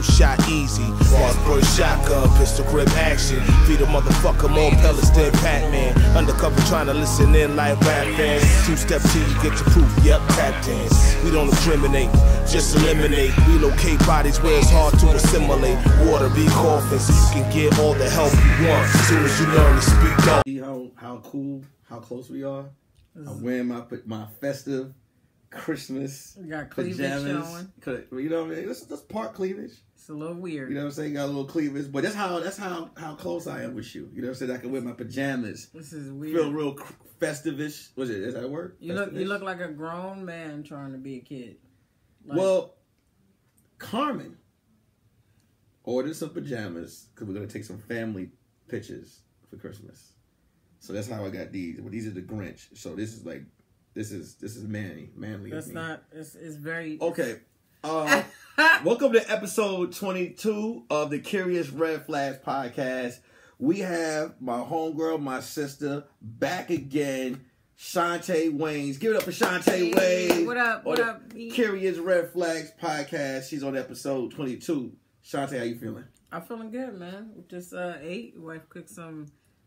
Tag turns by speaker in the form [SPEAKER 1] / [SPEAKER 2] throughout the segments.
[SPEAKER 1] shot easy. Frostburst shotgun, pistol grip action. Feed a motherfucker more pellets than Pac-Man. Undercover trying to listen in like rap fans. Two-step till you get your proof, yep, tap dance. We don't discriminate, just eliminate. Relocate bodies where it's hard to assimilate. Water be coughing so you can get all the help you want. As soon as you learn to speak up.
[SPEAKER 2] See how cool, how close we are? I'm wearing my festive Christmas pajamas. You know what I mean? That's part cleavage.
[SPEAKER 3] It's a little weird.
[SPEAKER 2] You know what I'm saying? Got a little cleavage, but that's how close I am with you. You know what I'm saying? I can wear my pajamas.
[SPEAKER 3] This is weird.
[SPEAKER 2] Feel real festivish. What's it? Is that a word?
[SPEAKER 3] You look like a grown man trying to be a kid. Like,
[SPEAKER 2] well, Carmen ordered some pajamas because we're gonna take some family pictures for Christmas. So that's how I got these. Well, these are the Grinch. So this is like, this is manly.
[SPEAKER 3] That's not. It's very
[SPEAKER 2] okay. Welcome to episode 22 of the Curious Red Flags podcast. We have my homegirl, my sister, back again, Chaunte Wayans. Give it up for Chaunte Wayans.
[SPEAKER 3] What up? What up?
[SPEAKER 2] Curious Red Flags podcast. She's on episode 22. Chaunte, how you feeling?
[SPEAKER 3] I'm feeling good, man. Just ate. Wife cooked some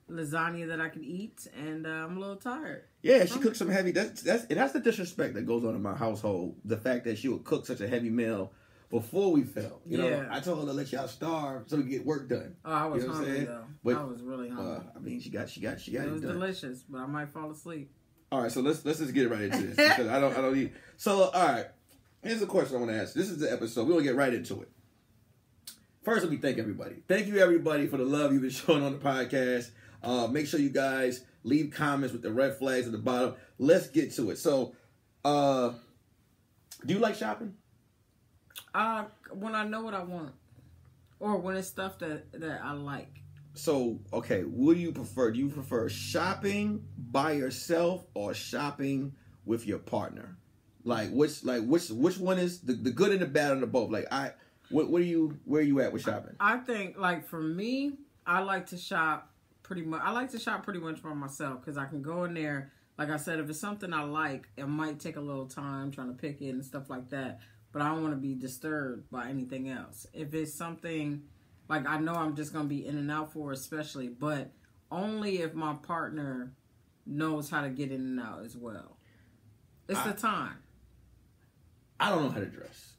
[SPEAKER 3] lasagna that I could eat, and I'm a little tired.
[SPEAKER 2] Yeah, she cooked some heavy. That's the disrespect that goes on in my household. The fact that she would cook such a heavy meal before we fell. You know, I told her to let y'all starve so we could get work done.
[SPEAKER 3] Oh, I was hungry though. But, I was really hungry.
[SPEAKER 2] I mean, she got it
[SPEAKER 3] was
[SPEAKER 2] done.
[SPEAKER 3] Delicious, but I might fall asleep.
[SPEAKER 2] All right, so let's just get right into this because I don't need. So all right, here's a question I want to ask. This is the episode. We're gonna get right into it. First, let me thank everybody. Thank you everybody for the love you've been showing on the podcast. Make sure you guys leave comments with the red flags at the bottom. Let's get to it. So, do you like shopping?
[SPEAKER 3] When I know what I want, or when it's stuff that I like.
[SPEAKER 2] So, okay, what do you prefer? Do you prefer shopping by yourself or shopping with your partner? Which one is the good and the bad and the both? Where are you at with shopping?
[SPEAKER 3] I think for me, I like to shop pretty much. I like to shop pretty much by myself because I can go in there. Like I said, if it's something I like, it might take a little time trying to pick it and stuff like that. But I don't want to be disturbed by anything else. If it's something I know I'm just going to be in and out for, especially, but only if my partner knows how to get in and out as well. It's the time.
[SPEAKER 2] I don't know how to dress.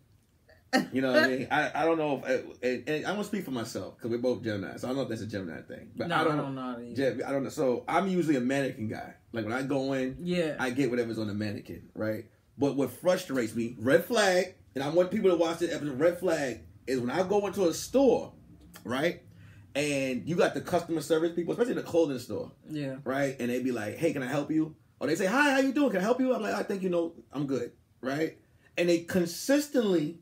[SPEAKER 2] You know what I mean? I don't know if, and I won't speak for myself because we're both Gemini, so I don't know if that's a Gemini thing. But
[SPEAKER 3] no, I don't know either.
[SPEAKER 2] I don't know. So I'm usually a mannequin guy. Like when I go in, I get whatever's on the mannequin, right? But what frustrates me, red flag, and I want people to watch this episode, red flag, is when I go into a store, right? And you got the customer service people, especially in the clothing store. Yeah. Right? And they be like, hey, can I help you? Or they say, hi, how you doing? Can I help you? I'm like, I think I'm good. Right? And they consistently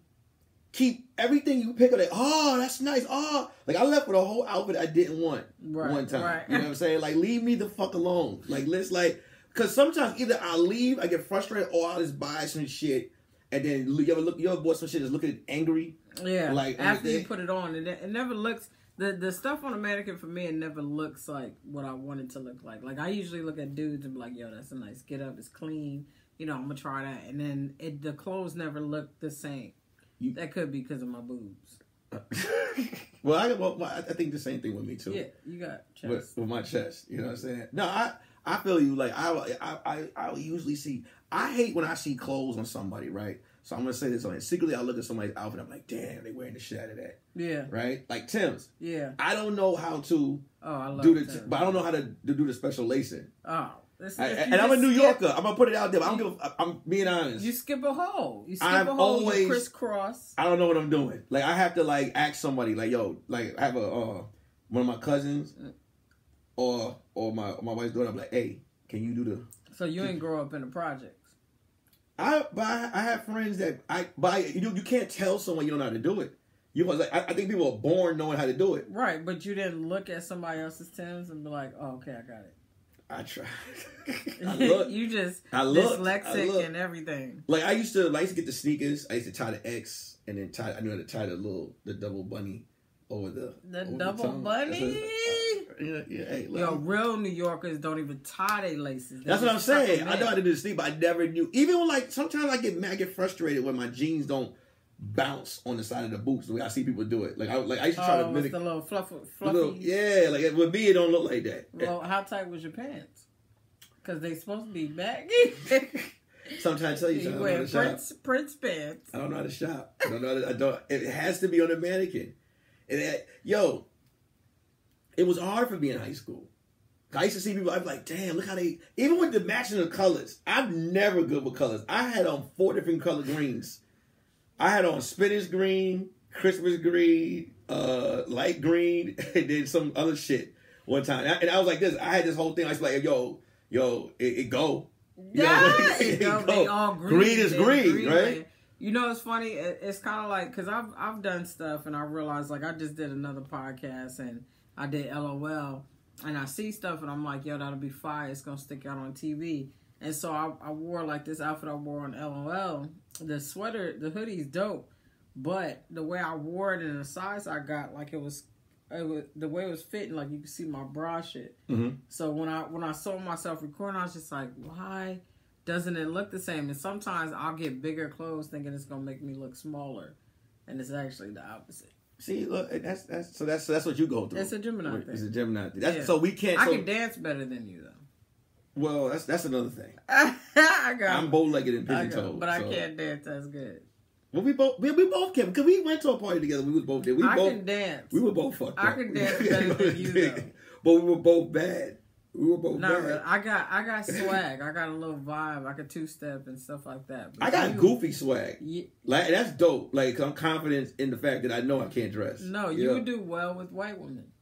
[SPEAKER 2] keep everything you pick up. Oh, that's nice. Oh, I left with a whole outfit I didn't want one time. Right. You know what I'm saying? Leave me the fuck alone. Because sometimes either I leave, I get frustrated, or I'll just buy some shit, and then you ever bought some shit that's looking angry? Yeah.
[SPEAKER 3] After you put it on, it never looks. The stuff on the mannequin for me, it never looks like what I want it to look like. I usually look at dudes and be like, yo, that's a nice get up. It's clean. I'm gonna try that, and then the clothes never look the same. That could be because of my boobs.
[SPEAKER 2] I think the same thing with me too.
[SPEAKER 3] Yeah, you got chest.
[SPEAKER 2] With my chest, you know what I'm saying? No, I feel you. I usually see. I hate when I see clothes on somebody, right? So I'm gonna say this on it. Secretly, I look at somebody's outfit. I'm like, damn, they wearing the shit out of that. Yeah. Right? Like Tim's. Yeah. I don't know how to. Oh, I love Tim's. But I don't know how to do the special lacing. Oh. And I'm a New Yorker. I'm gonna put it out there. But I don't give I'm being honest.
[SPEAKER 3] You skip a hole. You crisscross.
[SPEAKER 2] I don't know what I'm doing. I have to ask somebody yo, I have a one of my cousins or my wife's daughter. I'm like, hey, can you do the?
[SPEAKER 3] So you ain't grow up in the projects.
[SPEAKER 2] I have friends that you can't tell someone you don't know how to do it. I think people are born knowing how to do it.
[SPEAKER 3] Right, but you didn't look at somebody else's Timbs and be like, oh, okay, I got it.
[SPEAKER 2] I tried.
[SPEAKER 3] You just dyslexic and everything.
[SPEAKER 2] I used to get the sneakers. I used to tie the X and then I knew how to tie the double bunny over the
[SPEAKER 3] double bunny.
[SPEAKER 2] Hey,
[SPEAKER 3] real New Yorkers don't even tie their laces.
[SPEAKER 2] That's what I'm saying. I know how to do the sneak, but I never knew. Even when sometimes I get frustrated when my jeans don't bounce on the side of the boots. The way I see people do it. Like I used to try to mimic
[SPEAKER 3] the little fluffy.
[SPEAKER 2] Yeah, like with me, it don't look like that.
[SPEAKER 3] Well, how tight was your pants? Because they supposed to be baggy.
[SPEAKER 2] Sometimes I tell you,
[SPEAKER 3] you wear Prince pants.
[SPEAKER 2] I don't know how to shop. I don't know. It has to be on a mannequin. It was hard for me in high school. I used to see people, I'd be like, damn, look how they, even with the matching of colors, I'm never good with colors. I had on 4 different color greens. I had on spinach green, Christmas green, light green, and then some other shit one time. And I was like this, I had this whole thing, I was like, yo, it go.
[SPEAKER 3] Yeah, it go. They all green.
[SPEAKER 2] Green is green, right?
[SPEAKER 3] You know, it's funny, it's kind of like, because I've done stuff and I realized, like, I just did another podcast and I did LOL. And I see stuff and I'm like, yo, that'll be fire. It's going to stick out on TV. And so I wore like this outfit I wore on LOL. The sweater, the hoodie's dope. But the way I wore it and the size I got, like it was the way it was fitting, like you could see my bra shit. Mm-hmm. So when I saw myself recording, I was just like, why doesn't it look the same? And sometimes I'll get bigger clothes thinking it's going to make me look smaller. And it's actually the opposite.
[SPEAKER 2] See, look, that's what you go through.
[SPEAKER 3] It's a Gemini thing.
[SPEAKER 2] It's a Gemini thing. So we can't.
[SPEAKER 3] I can dance better than you, though.
[SPEAKER 2] Well, that's another thing.
[SPEAKER 3] I'm
[SPEAKER 2] bow-legged and pigeon-toed,
[SPEAKER 3] but I can't dance as good.
[SPEAKER 2] Well, we both can because we went to a party together. We was both there.
[SPEAKER 3] I can dance.
[SPEAKER 2] We were both fucked up.
[SPEAKER 3] I can dance better than you, though.
[SPEAKER 2] But we were both bad.
[SPEAKER 3] Not really. I got swag. I got a little vibe. I could 2-step and stuff like that. But
[SPEAKER 2] I got goofy swag. Yeah. Like that's dope. Like I'm confident in the fact that I know I can't dress.
[SPEAKER 3] No, you would do well with white women.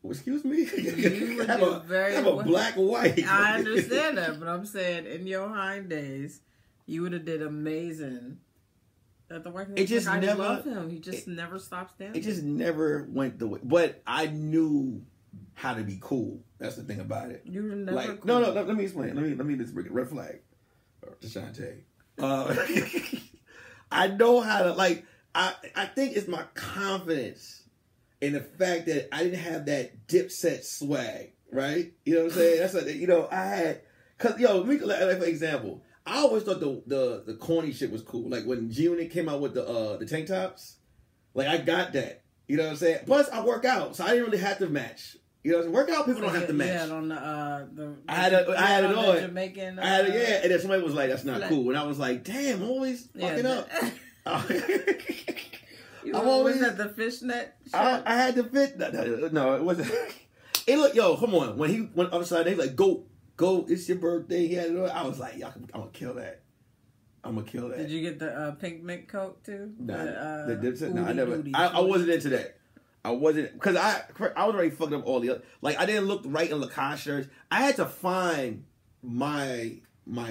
[SPEAKER 2] Well, excuse me.
[SPEAKER 3] You would do very well.
[SPEAKER 2] I'm a black white.
[SPEAKER 3] I understand that, but I'm saying in your hind days, you would have did amazing. At the white
[SPEAKER 2] it just
[SPEAKER 3] I
[SPEAKER 2] never
[SPEAKER 3] love him. He just never stops dancing.
[SPEAKER 2] It just never went the way. But I knew how to be cool. That's the thing about it.
[SPEAKER 3] You were never
[SPEAKER 2] like,
[SPEAKER 3] cool.
[SPEAKER 2] No, let me explain. Let me just bring it. Red flag. To Chaunte. I know how to, like, I think it's my confidence in the fact that I didn't have that Dipset swag, right? You know what I'm saying? That's like, you know, I had, cause let me like for example, I always thought the corny shit was cool. Like when G-Unit came out with the tank tops, like I got that. You know what I'm saying? Plus I work out, so I didn't really have to match. You know, workout people don't have to match.
[SPEAKER 3] Yeah, on the
[SPEAKER 2] I had it on.
[SPEAKER 3] Jamaican.
[SPEAKER 2] And then somebody was like, "That's not cool," and I was like, "Damn, I'm always fucking up."
[SPEAKER 3] You always had the fishnet.
[SPEAKER 2] I had the fit. No, it wasn't. Hey, look, yo, come on. When he went upside, they like, go, it's your birthday. He had it on. I was like, I'm gonna kill that.
[SPEAKER 3] Did you get the pink mink coat too?
[SPEAKER 2] Nah, the Dipset. No, I never. I wasn't into that. I wasn't, because I was already fucking up all the other, like I didn't look right in Lacoste shirts. I had to find my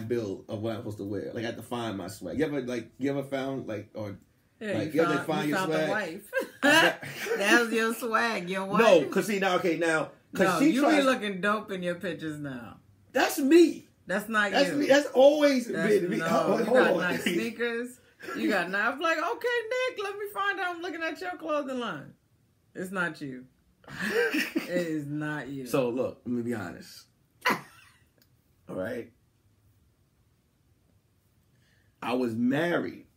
[SPEAKER 2] bill of what I'm supposed to wear. Like I had to find my swag. You ever found like, or
[SPEAKER 3] yeah,
[SPEAKER 2] like
[SPEAKER 3] you
[SPEAKER 2] ever find your swag?
[SPEAKER 3] The wife. That was your swag, your wife.
[SPEAKER 2] No, cause see now, cause
[SPEAKER 3] you be looking dope in your pictures now.
[SPEAKER 2] That's me.
[SPEAKER 3] That's not
[SPEAKER 2] That's
[SPEAKER 3] you.
[SPEAKER 2] Me. That's always been me.
[SPEAKER 3] No, you got nice sneakers. You got nice. I'm like, okay, Nick, let me find out. I'm looking at your clothing line. It's not you. It is not you.
[SPEAKER 2] So look, let me be honest. All right. I was married,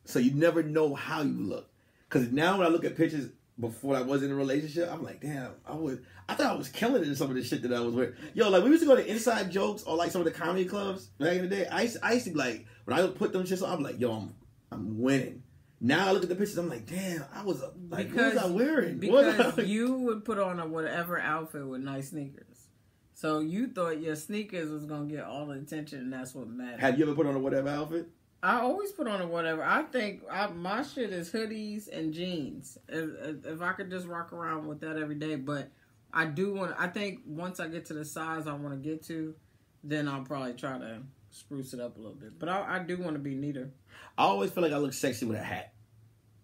[SPEAKER 2] so you never know how you look. Because now when I look at pictures before I was in a relationship, I'm like, damn, I thought I was killing it in some of the shit that I was wearing. Yo, like we used to go to Inside Jokes or like some of the comedy clubs back in the day. I used to be like, when I would put them shits on, I'm like, yo, I'm winning. Now I look at the pictures, I'm like, damn, I was like, what was I wearing?
[SPEAKER 3] Because you would put on a whatever outfit with nice sneakers. So you thought your sneakers was going to get all the attention, and that's what mattered.
[SPEAKER 2] Have you ever put on a whatever outfit?
[SPEAKER 3] I always put on a whatever. I think my shit is hoodies and jeans. If I could just rock around with that every day. But I think once I get to the size I want to get to, then I'll probably try to spruce it up a little bit. But I do want to be neater.
[SPEAKER 2] I always feel like I look sexy with a hat.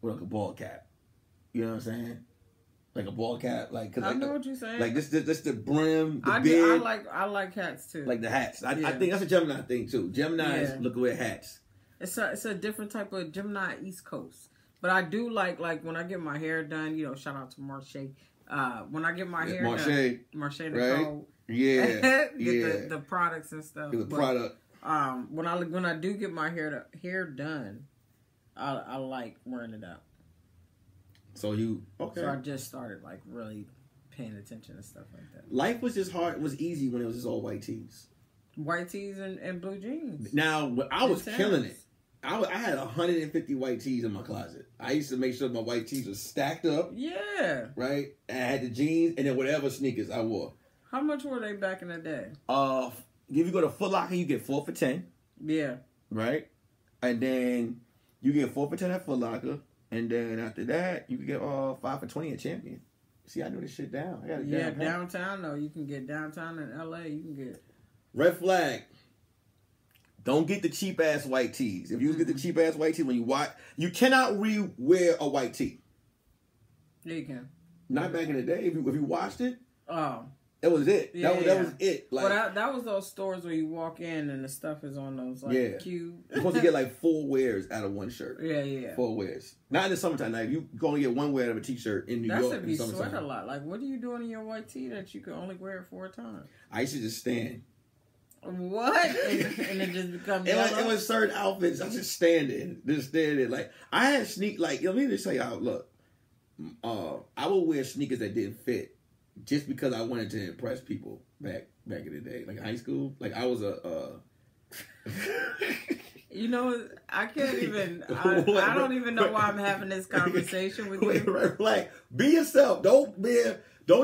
[SPEAKER 2] With like a ball cap. You know what I'm saying? Like a ball cap. Like, cause
[SPEAKER 3] I know what you're saying.
[SPEAKER 2] Like this the brim, the beard.
[SPEAKER 3] I like hats too.
[SPEAKER 2] Like the hats. I think that's a Gemini thing too. Geminis look at hats.
[SPEAKER 3] It's a different type of Gemini East Coast. But I do like when I get my hair done, you know, shout out to Marche. When I get my hair done, Marche Nicole.
[SPEAKER 2] Yeah.
[SPEAKER 3] Get the products and stuff.
[SPEAKER 2] The product.
[SPEAKER 3] When I do get my hair done, I like wearing it out.
[SPEAKER 2] So you okay?
[SPEAKER 3] So I just started like really paying attention to stuff like that.
[SPEAKER 2] Life was just hard. It was easy when it was just all white tees.
[SPEAKER 3] White tees and blue jeans.
[SPEAKER 2] Now I was killing it. I had 150 white tees in my closet. I used to make sure my white tees were stacked up.
[SPEAKER 3] Yeah.
[SPEAKER 2] Right? And I had the jeans and then whatever sneakers I wore.
[SPEAKER 3] How much were they back in the day?
[SPEAKER 2] If you go to Foot Locker, you get 4 for $10.
[SPEAKER 3] Yeah.
[SPEAKER 2] Right? And then you get 4 for $10 at Foot Locker. And then after that, you can get 5 for $20 at Champion. See, I knew this shit down. I got it down.
[SPEAKER 3] Downtown though. You can get downtown in LA. You can get
[SPEAKER 2] red flag. Don't get the cheap ass white tees. If you get the cheap ass white tee when you watch, you cannot re-wear a white tee.
[SPEAKER 3] Yeah, you can.
[SPEAKER 2] Not back in the day. If you watched it,
[SPEAKER 3] that
[SPEAKER 2] was it.
[SPEAKER 3] Yeah,
[SPEAKER 2] that was it.
[SPEAKER 3] Like, well, that was those stores where you walk in and the stuff is on those like cube.
[SPEAKER 2] You're supposed to get like 4 wears out of one shirt.
[SPEAKER 3] Yeah.
[SPEAKER 2] 4 wears. Not in the summertime. Like you can only get 1 wear out of a t-shirt in New York.
[SPEAKER 3] That's if you sweat a lot. Like, what are you doing in your white tee that you can only wear it 4 times?
[SPEAKER 2] I used to just stand.
[SPEAKER 3] What? and it just becomes
[SPEAKER 2] it was certain outfits. I just stand in. Like I had let me just tell you how. Look, I would wear sneakers that didn't fit just because I wanted to impress people back in the day, like high school. Like I was
[SPEAKER 3] You know, I can't even. I don't even know why I'm having this conversation with you.
[SPEAKER 2] Right, like be yourself. Don't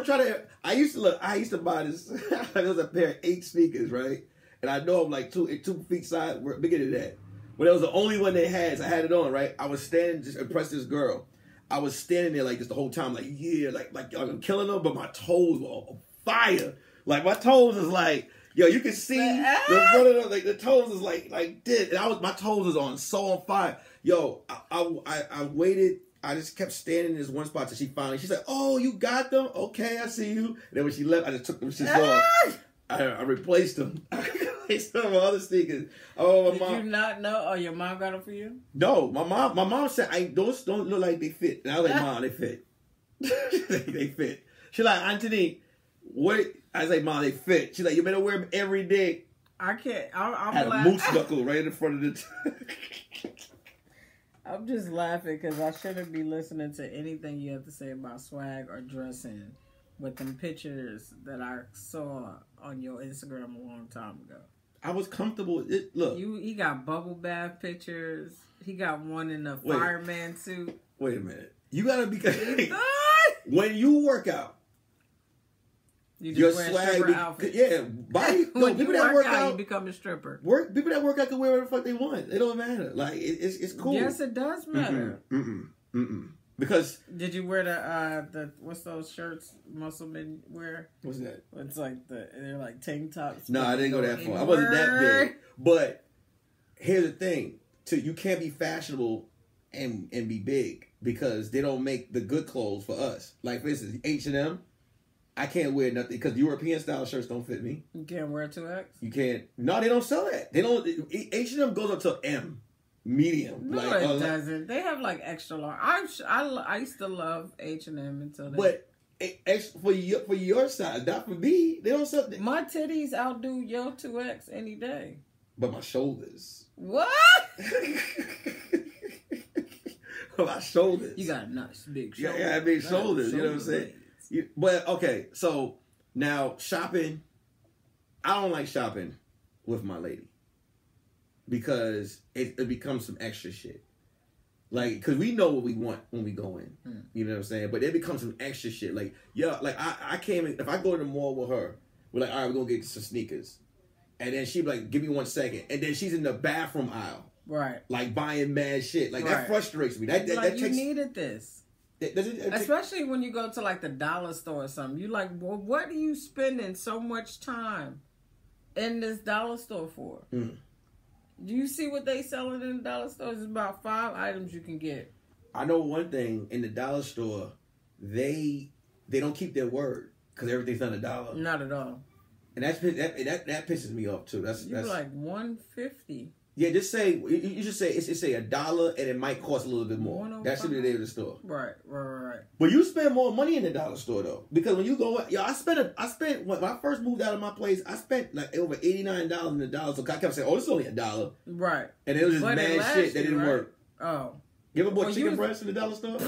[SPEAKER 2] try to. I used to buy this. It was a pair of 8 sneakers, right? And I know I'm like 2 feet side, bigger than that. But it was the only one they had, so I had it on, right? I was standing, just impress this girl. I was standing there like this the whole time, like, yeah, like I'm killing them, but my toes were on fire. Like, my toes is like, yo, you can see the front of them, like, the toes is like this. And my toes is so on fire. Yo, I waited. I just kept standing in this one spot till she's like, oh, you got them? Okay, I see you. And then when she left, I just took them shits off. I replaced them. I replaced them with other sneakers. Oh, my mom.
[SPEAKER 3] Did you not know? Oh, your mom got them for you?
[SPEAKER 2] No, my mom said, those don't look like they fit. And I was like, Mom, they fit. They fit. She's like, Anthony, what? I was like, Mom, they fit. She's like, you better wear them every day.
[SPEAKER 3] I can't.
[SPEAKER 2] I had a moose knuckle right in front of the...
[SPEAKER 3] I'm just laughing because I shouldn't be listening to anything you have to say about swag or dressing with them pictures that I saw on your Instagram a long time ago.
[SPEAKER 2] I was comfortable with it. Look.
[SPEAKER 3] He got bubble bath pictures. He got one in a fireman suit.
[SPEAKER 2] Wait a minute. You got to be... When you work out,
[SPEAKER 3] you just wear stripper outfits.
[SPEAKER 2] Yeah, when people that work out,
[SPEAKER 3] you become a stripper.
[SPEAKER 2] People that work out can wear whatever the fuck they want. It don't matter. Like it's cool.
[SPEAKER 3] Yes, it does matter.
[SPEAKER 2] Because
[SPEAKER 3] did you wear the what's those shirts muscle men wear?
[SPEAKER 2] What's that?
[SPEAKER 3] It's like they're like tank tops.
[SPEAKER 2] No, I didn't go that far. I wasn't that big. But here's the thing: you can't be fashionable and be big because they don't make the good clothes for us. Like for instance, H&M. I can't wear nothing because European style shirts don't fit me.
[SPEAKER 3] You can't wear 2X?
[SPEAKER 2] You can't. No, they don't sell that. They don't. H&M goes up to M, medium.
[SPEAKER 3] No, it doesn't. They have like extra large. I used to love H&M until they.
[SPEAKER 2] But for your size, not for me. They don't sell that.
[SPEAKER 3] My titties outdo your 2X any day.
[SPEAKER 2] But my shoulders.
[SPEAKER 3] What?
[SPEAKER 2] My shoulders.
[SPEAKER 3] You got nice big shoulders.
[SPEAKER 2] Yeah, I got big shoulders. You know what I'm saying? But okay, so now shopping, I don't like shopping with my lady because it becomes some extra shit. Like, cause we know what we want when we go in, you know what I'm saying? But it becomes some extra shit. Like, yeah, like I came in, if I go to the mall with her, we're like, all right, we're gonna get some sneakers, and then she'd be like, give me 1 second, and then she's in the bathroom aisle,
[SPEAKER 3] right? Like
[SPEAKER 2] buying mad shit. Like that frustrates me. That
[SPEAKER 3] takes, you needed this. Especially when you go to like the dollar store or something. You like, well, what are you spending so much time in this dollar store for? Do you see what they selling in the dollar store? It's about 5 items you can get.
[SPEAKER 2] I know one thing, in the dollar store, they don't keep their word because everything's on $1.
[SPEAKER 3] Not at all.
[SPEAKER 2] And that pisses me off too. That's
[SPEAKER 3] like $1.50.
[SPEAKER 2] Yeah, just say you should say it's $1 and it might cost a little bit more. That should be the name of the store.
[SPEAKER 3] Right.
[SPEAKER 2] But you spend more money in the dollar store though, because when you go, I spent when I first moved out of my place, I spent like over $89 in the dollar store. I kept saying, oh, it's only $1.
[SPEAKER 3] Right.
[SPEAKER 2] And it was just mad shit that didn't work.
[SPEAKER 3] Oh.
[SPEAKER 2] You ever bought chicken breast in the dollar store?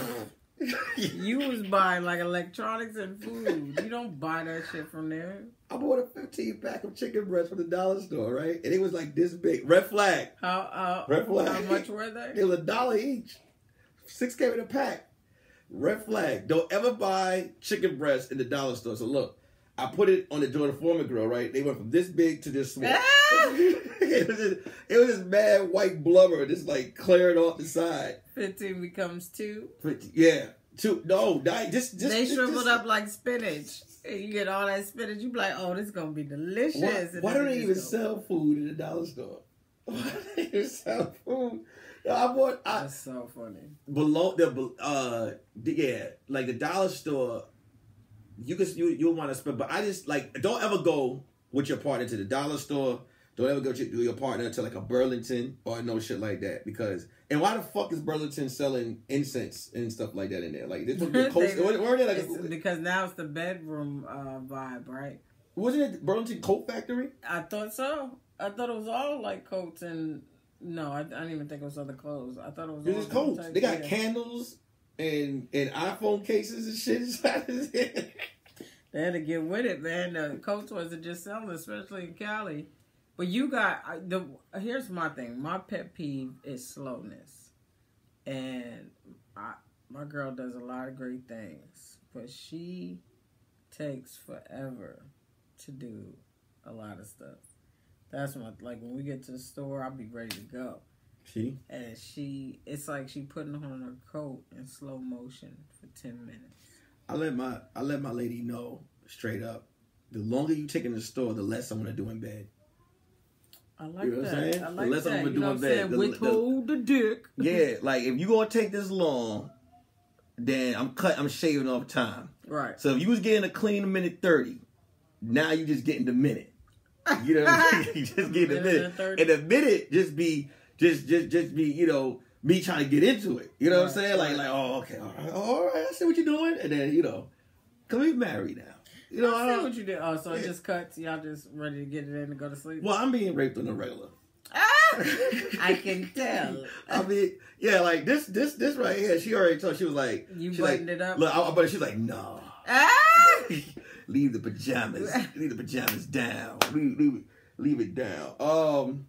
[SPEAKER 3] You was buying like electronics and food. You don't buy that shit from there.
[SPEAKER 2] I bought a 15-pack of chicken breast from the dollar store, right? And it was like this big. Red flag.
[SPEAKER 3] Red flag. How much were they?
[SPEAKER 2] It was $1 each. 6 came in a pack. Red flag. Don't ever buy chicken breast in the dollar store. So look, I put it on the Jordan Foreman grill, right? They went from this big to this small. It was just mad white blubber, just like clearing off the side.
[SPEAKER 3] 15 becomes 2.
[SPEAKER 2] 50, yeah, 2. No, just
[SPEAKER 3] they shriveled up like spinach. And you get all that spinach, you be like, oh, this is gonna be delicious.
[SPEAKER 2] Why don't they even sell food in the dollar store? Why don't they even sell food?
[SPEAKER 3] That's so funny.
[SPEAKER 2] Below like the dollar store, you want to spend, but I just like, don't ever go with your partner to the dollar store. Don't ever go with your partner to like a Burlington or no shit like that, because, and why the fuck is Burlington selling incense and stuff like that in there? Like this was the
[SPEAKER 3] because now it's the bedroom vibe, right?
[SPEAKER 2] Wasn't it Burlington Coat Factory?
[SPEAKER 3] I thought so. I thought it was all like coats and no, I didn't even think it was other clothes. I thought it was.
[SPEAKER 2] It was coats. They got candles and iPhone cases and shit inside his head.
[SPEAKER 3] They had to get with it, man. The coats wasn't just selling, especially in Cali. But you got here's my thing. My pet peeve is slowness, and my girl does a lot of great things, but she takes forever to do a lot of stuff. That's my, like, when we get to the store, I'll be ready to go. And it's like she putting on her coat in slow motion for 10 minutes.
[SPEAKER 2] I let my lady know straight up, the longer you take in the store, the less I'm gonna do in bed.
[SPEAKER 3] I like that. I like
[SPEAKER 2] that.
[SPEAKER 3] You know what I'm saying? Withhold the dick.
[SPEAKER 2] Yeah, like if you gonna take this long, then I'm shaving off time.
[SPEAKER 3] Right.
[SPEAKER 2] So if you was getting a clean minute 30, now you just getting the minute. You know what I'm saying? You just getting the minute. And the minute just be you know, me trying to get into it. You know what I'm saying? Like, oh, okay, all right, I see what you're doing. And then, you know, come we married now. You know,
[SPEAKER 3] I see what you did. Oh, so it just cuts. Y'all just ready to get it in and go to sleep?
[SPEAKER 2] Well, I'm being raped on the regular.
[SPEAKER 3] I can tell.
[SPEAKER 2] I mean, yeah, like this right here. She already told. She was like,
[SPEAKER 3] you buttoned it up.
[SPEAKER 2] Look, but she's like, no. Leave the pajamas. Leave the pajamas down. Leave it down.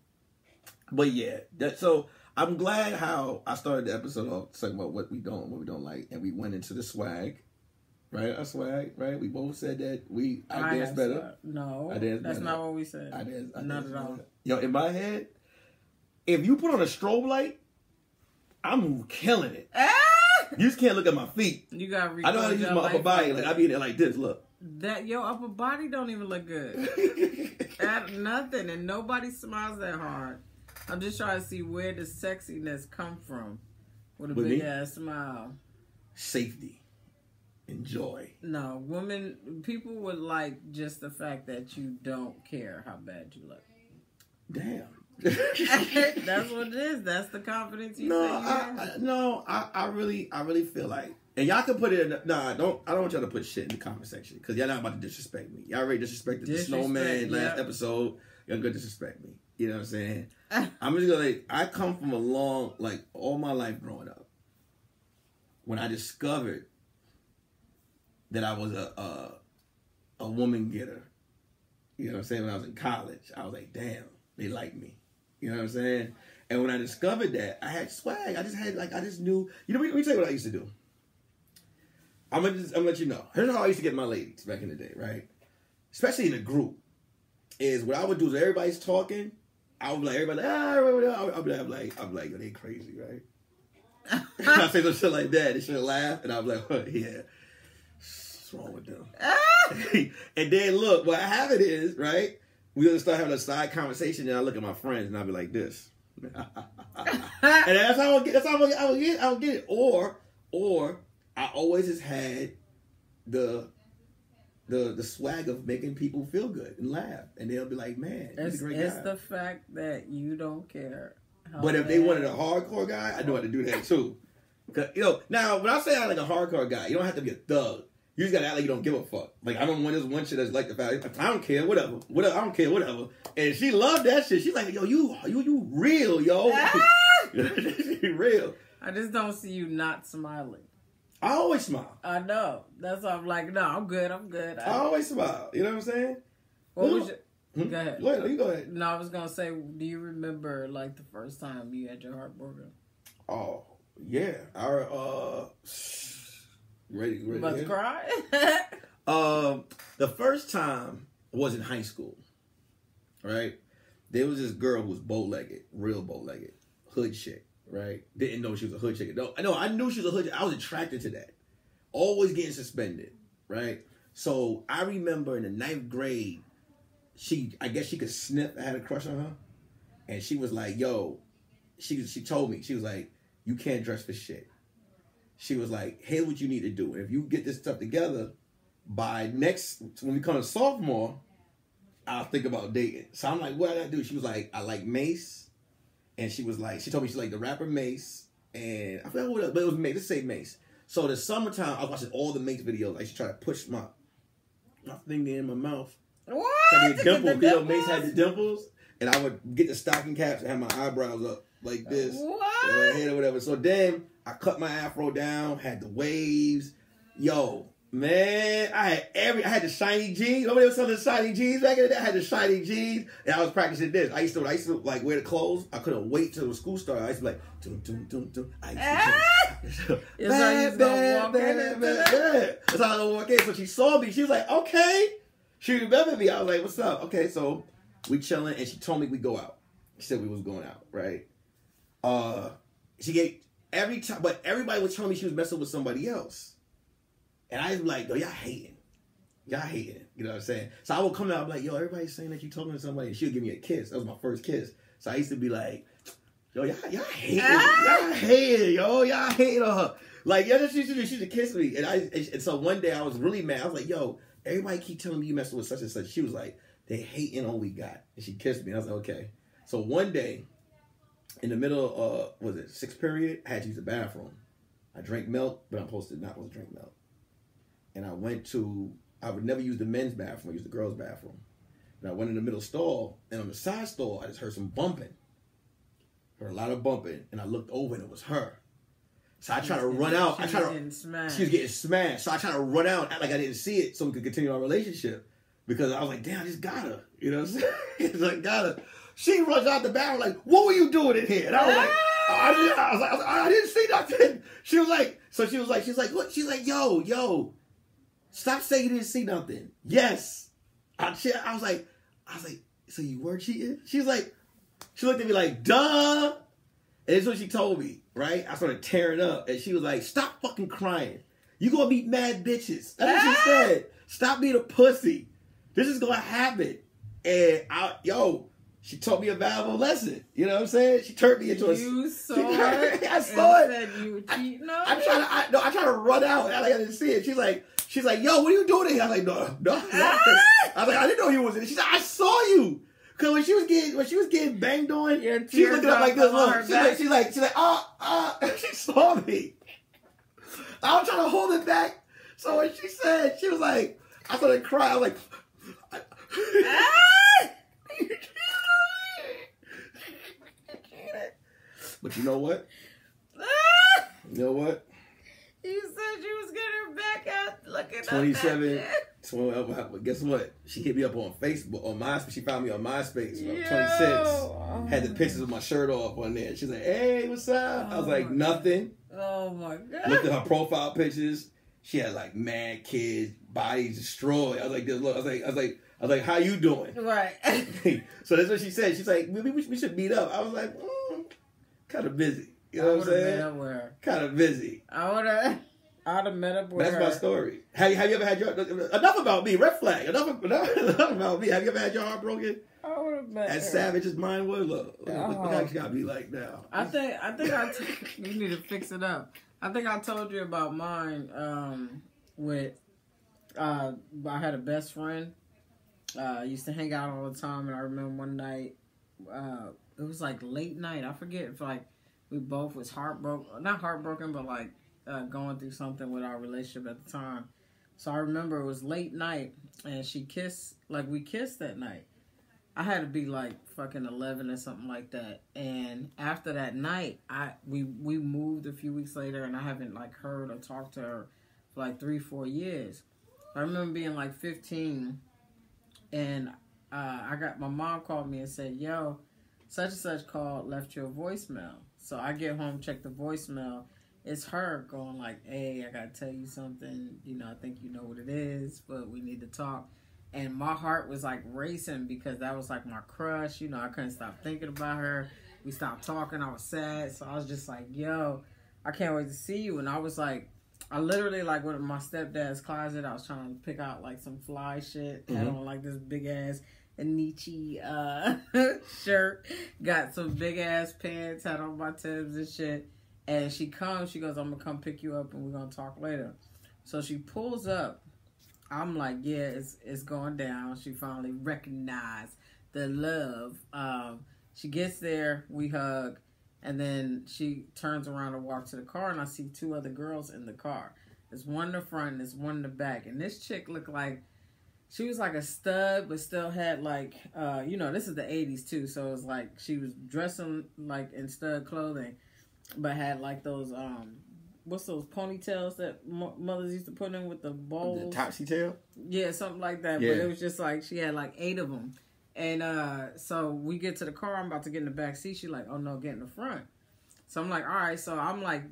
[SPEAKER 2] But yeah, so I'm glad how I started the episode off talking about what we don't like, and we went into the swag. Right, our swag, right? We both said that I dance better.
[SPEAKER 3] No,
[SPEAKER 2] I dance
[SPEAKER 3] that's
[SPEAKER 2] better.
[SPEAKER 3] not what we said.
[SPEAKER 2] I dance
[SPEAKER 3] not at all.
[SPEAKER 2] Yo, in my head, if you put on a strobe light, I'm killing it. You just can't look at my feet.
[SPEAKER 3] You got.
[SPEAKER 2] I know how to use my upper body. Like I be there like this. Look.
[SPEAKER 3] That your upper body don't even look good. At nothing, and nobody smiles that hard. I'm just trying to see where the sexiness come from with a big ass smile.
[SPEAKER 2] Safety. Enjoy.
[SPEAKER 3] No, people would like just the fact that you don't care how bad you look.
[SPEAKER 2] Damn.
[SPEAKER 3] That's what it is. That's the confidence you say you have.
[SPEAKER 2] I really feel like, and y'all can put it in. I don't want y'all to put shit in the comment section because y'all not about to disrespect me. Y'all already disrespected the snowman last episode. Y'all gonna disrespect me. You know what I'm saying? I'm just gonna I come from a long, like all my life growing up. When I discovered that I was a woman getter. You know what I'm saying? When I was in college, I was like, damn, they like me. You know what I'm saying? And when I discovered that, I had swag. I just knew. You know, let me tell you what I used to do. I'm gonna let you know. Here's how I used to get my ladies back in the day, right? Especially in a group. Is what I would do is everybody's talking, I would be like, everybody I'll be like, yo, they crazy, right? I say some shit like that, they should laugh, and I'll be like, well, yeah. What's wrong with them? And then look, what happened is, right? We're gonna start having a side conversation, and I look at my friends, and I'll be like this, and that's how I would get it. Or I always just had the swag of making people feel good and laugh, and they'll be like, man, he's a great guy.
[SPEAKER 3] It's the fact that you don't care.
[SPEAKER 2] But if they wanted a hardcore guy, I know how to do that too. Cause, you know, now when I say I like a hardcore guy, you don't have to be a thug. You just gotta act like you don't give a fuck. Like I don't want this one shit that's like the fact I don't care, whatever. I don't care, whatever. And she loved that shit. She's like, yo, you real, yo. She real.
[SPEAKER 3] I just don't see you not smiling.
[SPEAKER 2] I always smile.
[SPEAKER 3] I know. That's why I'm like, no, I'm good.
[SPEAKER 2] I always smile. You know what I'm saying?
[SPEAKER 3] What was your... Go ahead.
[SPEAKER 2] You go ahead.
[SPEAKER 3] No, I was going to say, do you remember, like, the first time you had your heart broken?
[SPEAKER 2] Oh, yeah. Ready?
[SPEAKER 3] About to cry?
[SPEAKER 2] The first time was in high school, right? There was this girl who was bow-legged, real bow-legged, hood chick, right? Didn't know she was a hood chick. No, I knew she was a hood chick. I was attracted to that. Always getting suspended, right? So I remember in the 9th grade, I guess she could sniff. I had a crush on her, and she was like, "Yo," she told me, she was like, "You can't dress for shit." She was like, "Here's what you need to do. If you get this stuff together, by when we come to sophomore, I'll think about dating." So I'm like, "What did I do?" She was like, "I like Mace," and she told me she liked the rapper Mace, and I forgot what else, but it was Mace. Let's say Mace. So the summertime, I was watching all the Mace videos. Like she tried to push my finger in my mouth.
[SPEAKER 3] What?
[SPEAKER 2] Had the dimples. You know, Mace had the dimples, and I would get the stocking caps and have my eyebrows up like this,
[SPEAKER 3] what?
[SPEAKER 2] Head or whatever. So then I cut my afro down, had the waves. Yo, man, I had the shiny jeans. Remember they were selling the shiny jeans back in the day? I had the shiny jeans, and I was practicing this. I used to like wear the clothes. I couldn't wait till the school started. I used to be like, dum dum dum dum. That's how I was walk in. So she saw me. She was like, okay. She remembered me. I was like, what's up? Okay, so we chilling, and she told me we go out. She said we was going out, right? She gave every time, but everybody was telling me she was messing with somebody else. And I was like, yo, y'all hating. You know what I'm saying? So I would come out, I'm like, yo, everybody's saying that you talking to somebody. And she would give me a kiss. That was my first kiss. So I used to be like, yo, y'all hating. Y'all hating on her. Like, yeah, she used to kiss me. And so one day I was really mad. I was like, yo, everybody keep telling me you messing with such and such. She was like, they hating on we got. And she kissed me. I was like, okay. So one day, in the middle of, 6th period, I had to use the bathroom. I drank milk, but I'm not supposed to drink milk. And I would never use the men's bathroom, I used the girls' bathroom. And I went in the middle stall, and on the side stall, I just heard some bumping. Heard a lot of bumping, and I looked over, and it was her. So I tried to run out. She was getting smashed. So I tried to run out, act like I didn't see it, so we could continue our relationship. Because I was like, damn, I just got her. You know what I'm saying? I got her. She runs out the bathroom like, what were you doing in here? And I was like, I didn't see nothing. She was like, what? She's like, yo, stop saying you didn't see nothing. Yes. I was like, so you were cheating? She looked at me like, duh. And that's what she told me, right? I started tearing up, and she was like, stop fucking crying. You gonna meet mad bitches. That's what she said. Stop being a pussy. This is gonna happen. And she taught me a valuable lesson. You know what I'm saying? She turned me into
[SPEAKER 3] You saw it.
[SPEAKER 2] I saw it.
[SPEAKER 3] Said you were cheating on
[SPEAKER 2] I tried to run out. I didn't see it. She's like, yo, what are you doing here? I was like, no. I was like, I didn't know you was in it. She said, I saw you. Cause when she was getting banged on, she was looking up like this. Look, she's like, she saw me. I was trying to hold it back. So when she said, she was like, I started crying. I was like, but you know what? You know what?
[SPEAKER 3] You said you was getting her back out looking
[SPEAKER 2] 27. Guess what? She hit me up on Facebook, on MySpace. She found me on MySpace. 26. Had the pictures of my shirt off on there. She's like, hey, what's up? I was like, nothing.
[SPEAKER 3] Oh my God.
[SPEAKER 2] Looked at her profile pictures. She had like mad kids, bodies destroyed. I was like, look. I was like, how you doing?
[SPEAKER 3] Right.
[SPEAKER 2] So that's what she said. She's like, we should meet up. I was like, kind of busy. You know what I'm saying? Kind of busy.
[SPEAKER 3] I'd have met up with her.
[SPEAKER 2] That's my story. Have you ever had your... Enough about me. Red flag. Enough about me. Have you ever had your heart broken?
[SPEAKER 3] I would have met her.
[SPEAKER 2] As savage as mine was? Look how you got to be like now.
[SPEAKER 3] I think you need to fix it up. I think I told you about mine I had a best friend. Used to hang out all the time, and I remember one night, it was like late night. I forget if like we both was not heartbroken, but like going through something with our relationship at the time. So I remember it was late night, and we kissed that night. I had to be like fucking 11 or something like that. And after that night, we moved a few weeks later, and I haven't like heard or talked to her for like 3-4 years. I remember being like 15, and my mom called me and said, "Yo, such and such called, left you a voicemail." So I get home, check the voicemail. It's her going like, "Hey, I gotta tell you something. I think you know what it is, but we need to talk." And my heart was like racing because that was like my crush. I couldn't stop thinking about her. We stopped talking. I was sad. So I was just like, yo, I can't wait to see you. And I was like, I literally like went in my stepdad's closet. I was trying to pick out like some fly shit. Had on like this big ass Nietzsche shirt. Got some big ass pants. Had on my Timbs and shit. And she comes. She goes, "I'm going to come pick you up and we're going to talk later." So she pulls up. I'm like, yeah, it's going down. She finally recognized the love. She gets there, we hug, and then she turns around and walks to the car, and I see 2 other girls in the car. There's one in the front and there's one in the back. And this chick looked like, she was like a stud, but still had like, this is the 80s too, so it was like she was dressing like in stud clothing, but had like those, what's those ponytails that mothers used to put in with the bowls?
[SPEAKER 2] The topsy tail?
[SPEAKER 3] Yeah, something like that. Yeah. But it was just like, she had like 8 of them. And so we get to the car. I'm about to get in the back seat. She's like, "Oh no, get in the front." So I'm like, all right. So I'm like,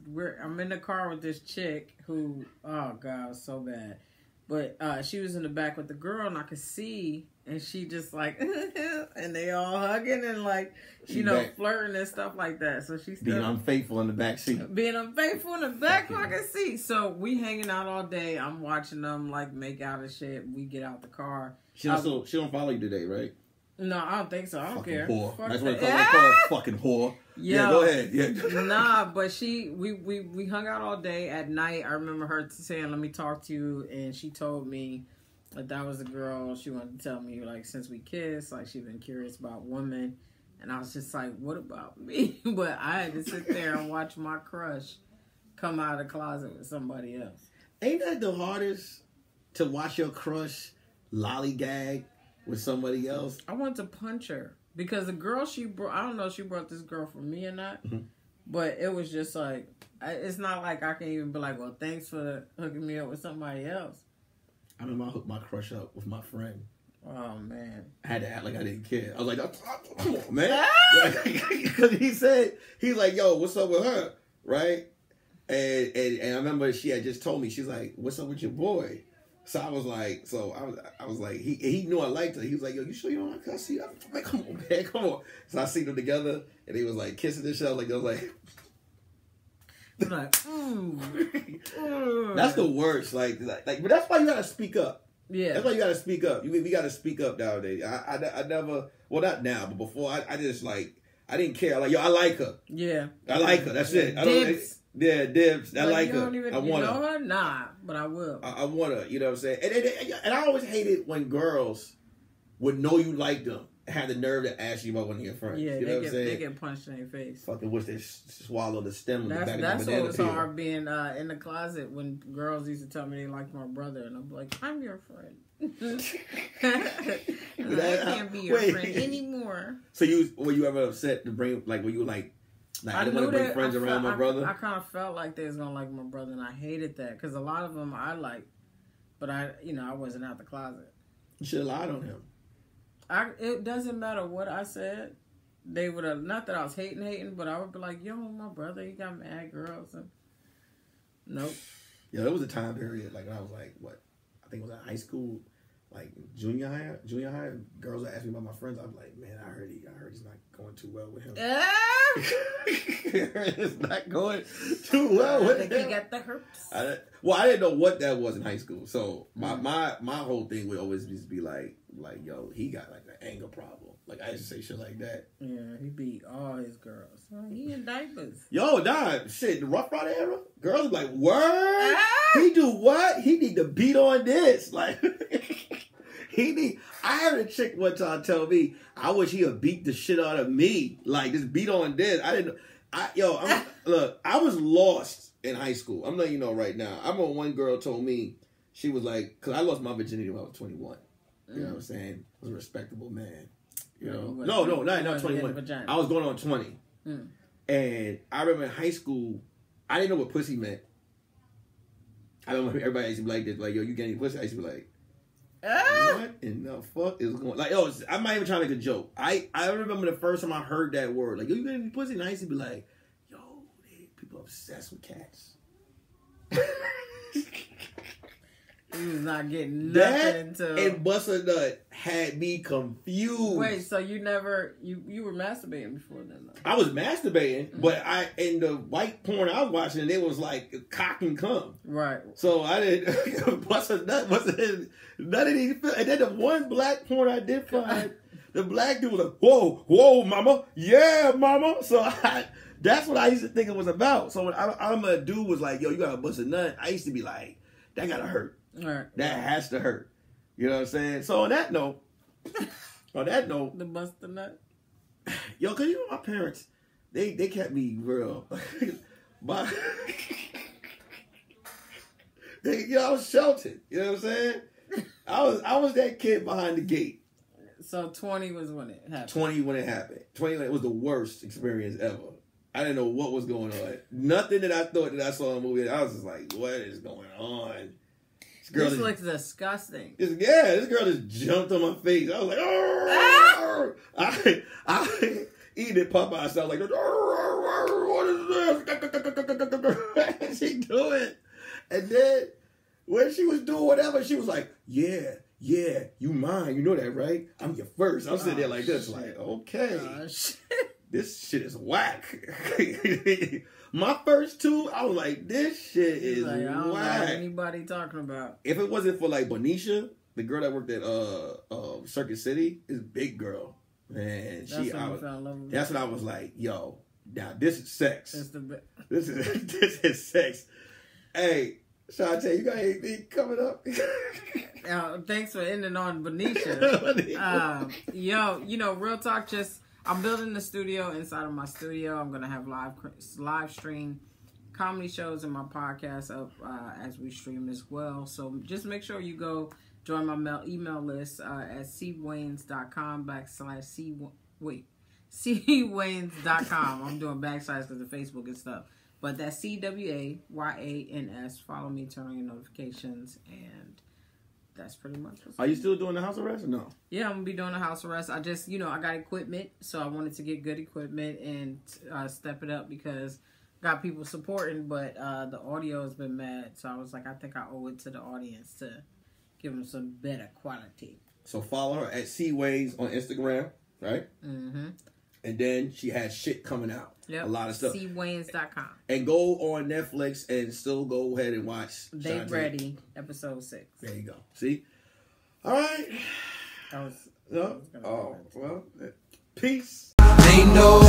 [SPEAKER 3] I'm in the car with this chick who, oh God, it was so bad. But she was in the back with the girl, and I could see, and she just like, and they all hugging and like, flirting and stuff like that. So she's
[SPEAKER 2] being unfaithful in the back seat.
[SPEAKER 3] Being unfaithful in the back fucking seat. So we hanging out all day. I'm watching them like make out and shit. We get out the car.
[SPEAKER 2] She don't follow you today, right?
[SPEAKER 3] No, I don't think so. I don't
[SPEAKER 2] fucking
[SPEAKER 3] care.
[SPEAKER 2] Whore.
[SPEAKER 3] Fuck
[SPEAKER 2] That's what I call her, fucking whore. Yeah, go ahead. Yeah.
[SPEAKER 3] Nah, but we hung out all day. At night, I remember her saying, "Let me talk to you," and she told me that was the girl. She wanted to tell me, like, since we kissed, like, she'd been curious about women. And I was just like, what about me? But I had to sit there and watch my crush come out of the closet with somebody else.
[SPEAKER 2] Ain't that the hardest, to watch your crush lollygag with somebody else?
[SPEAKER 3] I wanted to punch her. Because the girl she brought, I don't know if she brought this girl for me or not. But it was just like, it's not like I can even be like, well, thanks for hooking me up with somebody else.
[SPEAKER 2] I remember I hooked my crush up with my friend.
[SPEAKER 3] Oh, man.
[SPEAKER 2] I had to act like I didn't care. I was like, come on, man. Because he's like, yo, what's up with her? Right? And I remember she had just told me, she's like, what's up with your boy? So I was like, he knew I liked her. He was like, yo, you sure you don't like her? I see, I'm like, come on, man, come on. So I seen them together, and they was like kissing and shit. I was like, That's the worst. Like, but that's why you gotta speak up.
[SPEAKER 3] Yeah,
[SPEAKER 2] that's why you gotta speak up. We gotta speak up nowadays. I never, well, not now, but before I just like, I didn't care. Like, yo, I like her.
[SPEAKER 3] Yeah,
[SPEAKER 2] I like her. That's it.
[SPEAKER 3] Dibs.
[SPEAKER 2] Dibs. I like her. I want
[SPEAKER 3] her. Nah, but I will.
[SPEAKER 2] I want her. You know what I'm saying? And I always hated when girls would know you liked them, had the nerve to ask you about one of your friends.
[SPEAKER 3] Yeah,
[SPEAKER 2] you know what I'm saying?
[SPEAKER 3] They get punched in their face.
[SPEAKER 2] Fucking wish they swallow the stem of the back of the
[SPEAKER 3] banana peel. That's what was hard being in the closet when girls used to tell me they liked my brother, and I'm like, I'm your friend. I can't be your friend anymore.
[SPEAKER 2] So were you ever upset to bring, like, were you like I didn't want to bring friends around my brother?
[SPEAKER 3] I kind of felt like they was gonna like my brother, and I hated that because a lot of them I liked, but I wasn't out the closet.
[SPEAKER 2] You should have lied on him.
[SPEAKER 3] It doesn't matter what I said. They would have, not that I was hating, but I would be like, yo, my brother, he got mad girls. And nope. Yeah,
[SPEAKER 2] there was a time period, like, when I was like, what? I think it was in high school, like junior high, girls would ask me about my friends. I'm like, man, I heard he's not going too well with him. It's not going too well with him.
[SPEAKER 3] He got the herpes.
[SPEAKER 2] I didn't know what that was in high school. So my whole thing would always just be like, yo, he got like an anger problem. Like, I used to say shit like that.
[SPEAKER 3] Yeah, he beat all his girls. He in diapers.
[SPEAKER 2] Yo, nah, shit, the Rough Rider era, girls be like, word? He do what? He need to beat on this. Like, I heard a chick one time tell me, I wish he would beat the shit out of me. Like, just beat on this. Look, I was lost in high school. I'm letting you know right now. I remember one girl told me, she was like, because I lost my virginity when I was 21. You know what I'm saying? I was a respectable man. You know, no, not 21. I was going on 20, and I remember in high school, I didn't know what pussy meant. I don't know. Everybody used to be like this, like, yo, you getting pussy? I used to be like, what in the fuck is going? Like, yo, I'm not even trying to make a joke. I remember the first time I heard that word, like, yo, you getting pussy? And I used to be like, yo, people obsessed with cats.
[SPEAKER 3] He was not getting nothing until...
[SPEAKER 2] And Bust a Nut had me confused.
[SPEAKER 3] Wait, so you never... You were masturbating before then, though?
[SPEAKER 2] I was masturbating, but in the white porn I was watching, it was like cock and cum.
[SPEAKER 3] Right.
[SPEAKER 2] So I didn't... Bust a Nut wasn't... None of these... And then the one black porn I did find, the black dude was like, whoa, mama. Yeah, mama. So that's what I used to think it was about. So when I'm a dude was like, yo, you gotta bust a nut, I used to be like, that gotta hurt.
[SPEAKER 3] Right.
[SPEAKER 2] That has to hurt. You know what I'm saying? So on that note,
[SPEAKER 3] the bust a nut.
[SPEAKER 2] Yo, cause you know my parents, they kept me real. I was sheltered. You know what I'm saying? I was that kid behind the gate.
[SPEAKER 3] So 20 was when it happened.
[SPEAKER 2] 20 when it happened. 20 it was the worst experience ever. I didn't know what was going on. Nothing that I thought that I saw in the movie. I was just like, what is going on?
[SPEAKER 3] This looks disgusting.
[SPEAKER 2] This girl just jumped on my face. I was like, oh! I eating it Popeye style like, what is this? She do it. And then when she was doing whatever, she was like, yeah, you mine. You know that, right? I'm your first. I'm sitting there like this, like, okay. This shit is whack. My first two, I was like, this shit is
[SPEAKER 3] like, I don't
[SPEAKER 2] whack.
[SPEAKER 3] know what anybody talking about.
[SPEAKER 2] If it wasn't for like Bonisha, the girl that worked at Circuit City, is big girl. Man, that's when I was like, yo, now this is sex. This is sex. Hey, Chaunte, you got anything coming up?
[SPEAKER 3] Thanks for ending on Bonisha. Yo, real talk, I'm building the studio inside of my studio. I'm going to have live stream comedy shows and my podcast up as we stream as well. So just make sure you go join my email list at cwayans.com cwayans.com. I'm doing backslash because of Facebook and stuff. But that's CWAYANS. Follow me, turn on your notifications, and that's pretty much what's
[SPEAKER 2] Are you still doing the house arrest or no?
[SPEAKER 3] Yeah, I'm going to be doing the house arrest. I just, I got equipment, so I wanted to get good equipment and step it up because got people supporting, but the audio has been mad. So I was like, I think I owe it to the audience to give them some better quality.
[SPEAKER 2] So follow her at CWays on Instagram, right?
[SPEAKER 3] Mm-hmm.
[SPEAKER 2] And then she has shit coming out.
[SPEAKER 3] Yep.
[SPEAKER 2] A lot of stuff.
[SPEAKER 3] cwayans.com.
[SPEAKER 2] And go on Netflix and still go ahead and watch
[SPEAKER 3] They Ready, episode 6.
[SPEAKER 2] There you go. See? All right.
[SPEAKER 3] That was...
[SPEAKER 2] No? Oh, well. Peace.
[SPEAKER 4] Ain't no